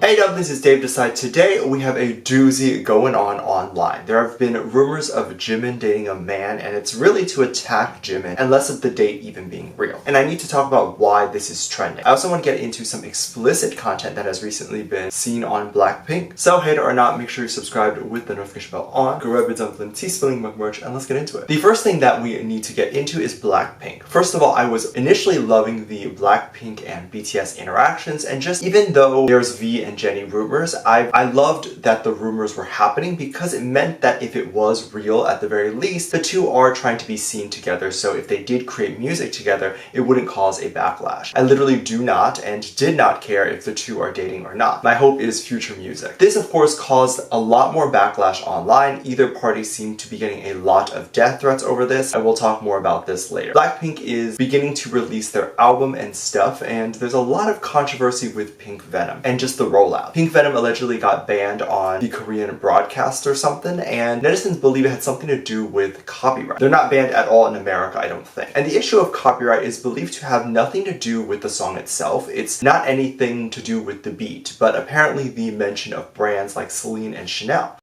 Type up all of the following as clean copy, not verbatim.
Hey up, this is Dave Decide. Today we have a doozy going on online. There have been rumors of Jimin dating a man, and it's really to attack Jimin and less of the date even being real. And I need to talk about why this is trending. I also want to get into some explicit content that has recently been seen on BLACKPINK. So hater or not, make sure you're subscribed with the notification bell on. Grab your spilling mug merch and let's get into it. The first thing that we need to get into is BLACKPINK. First of all, I was initially loving the BLACKPINK and BTS interactions, and just even though there's V and Jennie rumors, I loved that the rumors were happening because it meant that if it was real, at the very least, the two are trying to be seen together, so if they did create music together, it wouldn't cause a backlash. I literally do not and did not care if the two are dating or not. My hope is future music. This of course caused a lot more backlash online. Either party seemed to be getting a lot of death threats over this. I will talk more about this later. BLACKPINK is beginning to release their album and stuff, and there's a lot of controversy with Pink Venom and just the rollout. Pink Venom allegedly got banned on the Korean broadcast or something, and netizens believe it had something to do with copyright. They're not banned at all in America, I don't think. And the issue of copyright is believed to have nothing to do with the song itself. It's not anything to do with the beat, but apparently the mention of brands like Celine and Chanel.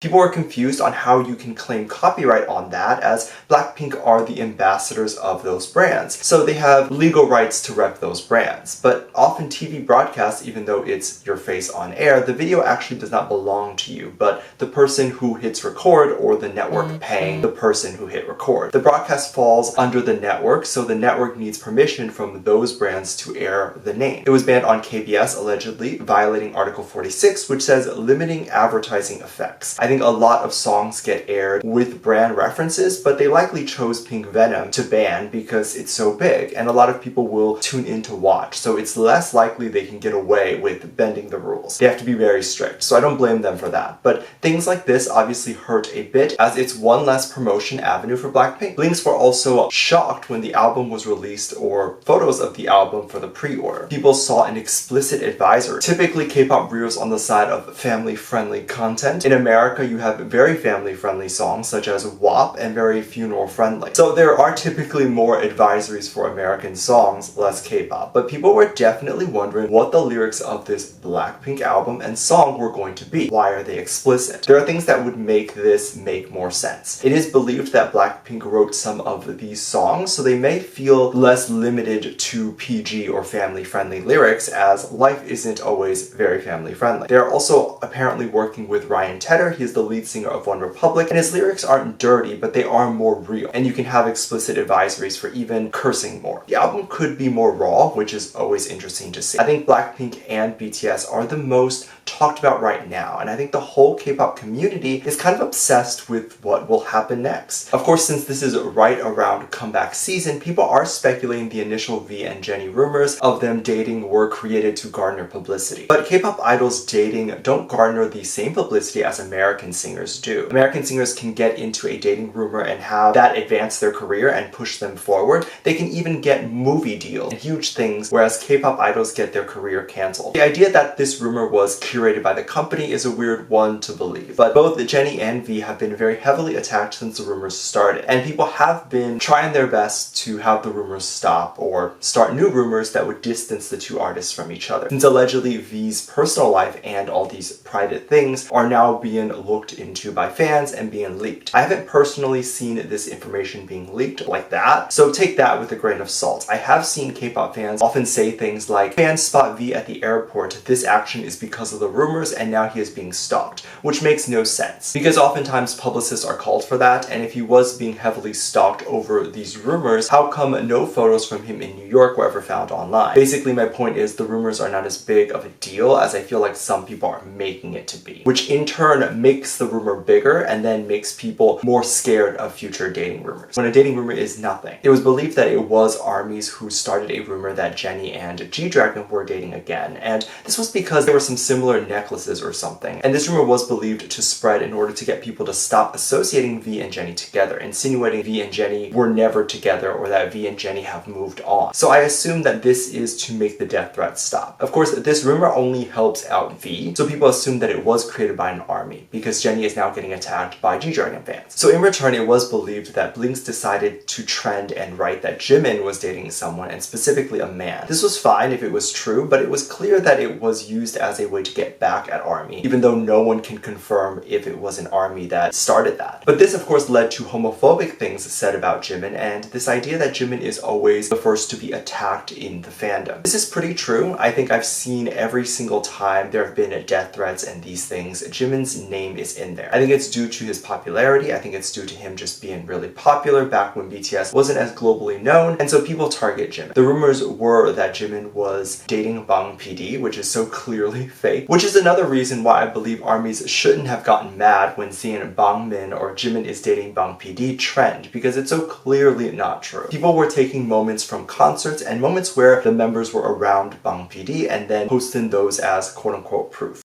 People are confused on how you can claim copyright on that, as BLACKPINK are the ambassadors of those brands, so they have legal rights to rep those brands. But often TV broadcasts, even though it's your face on air, the video actually does not belong to you, but the person who hits record or the network paying the person who hit record. The broadcast falls under the network, so the network needs permission from those brands to air the name. It was banned on KBS, allegedly violating Article 46, which says limiting advertising effects. I think a lot of songs get aired with brand references, but they likely chose Pink Venom to ban because it's so big and a lot of people will tune in to watch, so it's less likely they can get away with bending the rules. They have to be very strict, so I don't blame them for that. But things like this obviously hurt a bit, as it's one less promotion avenue for BLACKPINK. Blinks were also shocked when the album was released, or photos of the album for the pre-order. People saw an explicit advisory. Typically, K-pop rears on the side of family-friendly content. In America, you have very family-friendly songs such as WAP and very funeral-friendly. So there are typically more advisories for American songs, less K-pop. But people were definitely wondering what the lyrics of this BLACKPINK album and song were going to be. Why are they explicit? There are things that would make this make more sense. It is believed that BLACKPINK wrote some of these songs, so they may feel less limited to PG or family-friendly lyrics, as life isn't always very family-friendly. They're also apparently working with Ryan Tedder. He is the lead singer of One Republic, and his lyrics aren't dirty, but they are more real, and you can have explicit advisories for even cursing more. The album could be more raw, which is always interesting to see. I think BLACKPINK and BTS are the most talked about right now, and I think the whole K-pop community is kind of obsessed with what will happen next. Of course, since this is right around comeback season, people are speculating the initial V and Jennie rumors of them dating were created to garner publicity. But K-pop idols dating don't garner the same publicity as American singers do. American singers can get into a dating rumor and have that advance their career and push them forward. They can even get movie deals and huge things, whereas K-pop idols get their career cancelled. The idea that this rumor was curated by the company is a weird one to believe, but both Jennie and V have been very heavily attacked since the rumors started, and people have been trying their best to have the rumors stop or start new rumors that would distance the two artists from each other, since allegedly V's personal life and all these private things are now being looked into by fans and being leaked. I haven't personally seen this information being leaked like that, so take that with a grain of salt. I have seen K-pop fans often say things like, "Fans spot V at the airport. This action is because of the rumors and now he is being stalked," which makes no sense, because oftentimes publicists are called for that, and if he was being heavily stalked over these rumors, how come no photos from him in New York were ever found online? Basically, my point is the rumors are not as big of a deal as I feel like some people are making it to be, which in turn makes the rumor bigger and then makes people more scared of future dating rumors, when a dating rumor is nothing. It was believed that it was ARMYs who started a rumor that Jennie and G-Dragon were dating again, and this was because there were some similar necklaces or something, and this rumor was believed to spread in order to get people to stop associating V and Jennie together, insinuating V and Jennie were never together or that V and Jennie have moved on. So I assume that this is to make the death threats stop. Of course, this rumor only helps out V, so people assume that it was created by an ARMY, because because Jennie is now getting attacked by G-Dragon fans. So in return, it was believed that Blinks decided to trend and write that Jimin was dating someone, and specifically a man. This was fine if it was true, but it was clear that it was used as a way to get back at ARMY, even though no one can confirm if it was an ARMY that started that. But this of course led to homophobic things said about Jimin, and this idea that Jimin is always the first to be attacked in the fandom. This is pretty true. I think I've seen every single time there have been death threats and these things, Jimin's name is in there. I think it's due to his popularity. I think it's due to him just being really popular back when BTS wasn't as globally known, and so people target Jimin. The rumors were that Jimin was dating Bang PD, which is so clearly fake, which is another reason why I believe ARMYs shouldn't have gotten mad when seeing Bang Min or Jimin is dating Bang PD trend, because it's so clearly not true. People were taking moments from concerts and moments where the members were around Bang PD and then posting those as quote-unquote proof.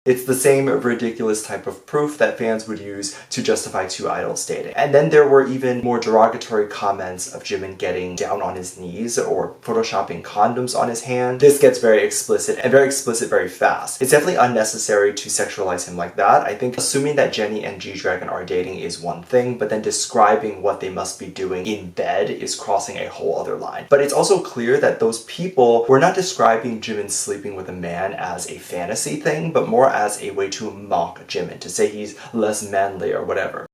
It's the same ridiculous type of proof that fans would use to justify two idols dating. And then there were even more derogatory comments of Jimin getting down on his knees or photoshopping condoms on his hand. This gets very explicit, and very explicit very fast. It's definitely unnecessary to sexualize him like that. I think assuming that Jennie and G-Dragon are dating is one thing, but then describing what they must be doing in bed is crossing a whole other line. But it's also clear that those people were not describing Jimin sleeping with a man as a fantasy thing, but more as a way to mock Jimin, to say he's less manly or whatever.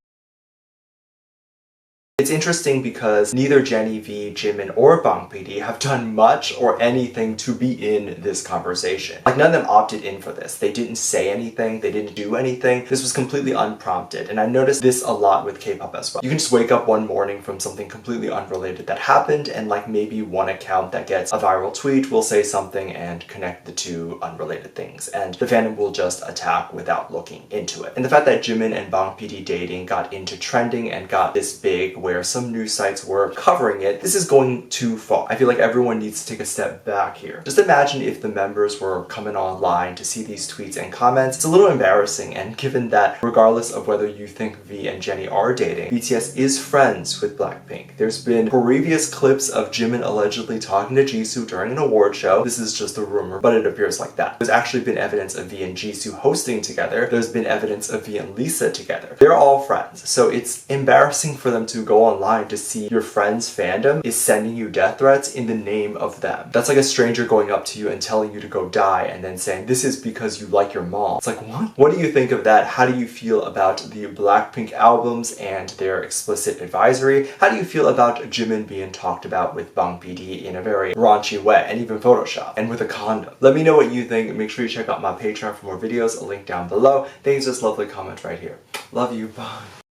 It's interesting because neither Jennie V, Jimin, or Bang PD have done much or anything to be in this conversation. Like, none of them opted in for this. They didn't say anything, they didn't do anything. This was completely unprompted, and I noticed this a lot with K-pop as well. You can just wake up one morning from something completely unrelated that happened, and like maybe one account that gets a viral tweet will say something and connect the two unrelated things, and the fandom will just attack without looking into it. And the fact that Jimin and Bang PD dating got into trending and got this big where some news sites were covering it, this is going too far. I feel like everyone needs to take a step back here. Just imagine if the members were coming online to see these tweets and comments. It's a little embarrassing, and given that regardless of whether you think V and Jennie are dating, BTS is friends with BLACKPINK. There's been previous clips of Jimin allegedly talking to Jisoo during an award show. This is just a rumor, but it appears like that. There's actually been evidence of V and Jisoo hosting together. There's been evidence of V and Lisa together. They're all friends, so it's embarrassing for them to go online to see your friend's fandom is sending you death threats in the name of them. That's like a stranger going up to you and telling you to go die and then saying, this is because you like your mom. It's like, what? What do you think of that? How do you feel about the BLACKPINK albums and their explicit advisory? How do you feel about Jimin being talked about with Bang PD in a very raunchy way, and even Photoshop, and with a condom? Let me know what you think. Make sure you check out my Patreon for more videos, a link down below. Thanks, just lovely comment right here. Love you, bye.